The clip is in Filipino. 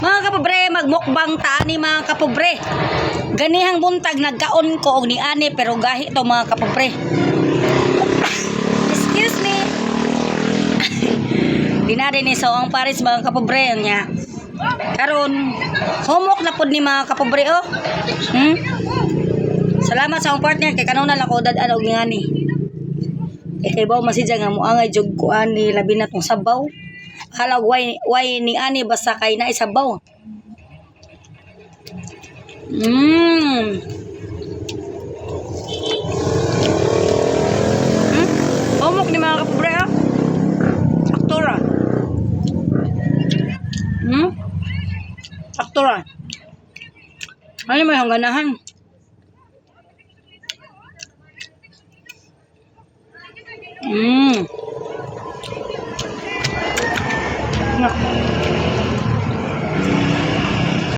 Mga kapobre, magmukbang taani mga kapobre. Ganihang buntag nagkaon ko og ni ani pero gahi to mga kapobre. Excuse me. Dinari ni Soong Paris mga kapobre niya. Karon homok na pud ni mga kapobre oh. Salamat sa akong partner kay kanuna lang ko dad-an og ngani. Kay baw masidya nga moangay jud ko ani labi na tong sabaw. Halag way ni ani basta kay na isabaw. Homok ni mga kapobre ah. Aktora. Aktora. Ano mo yung ganahan? Nah.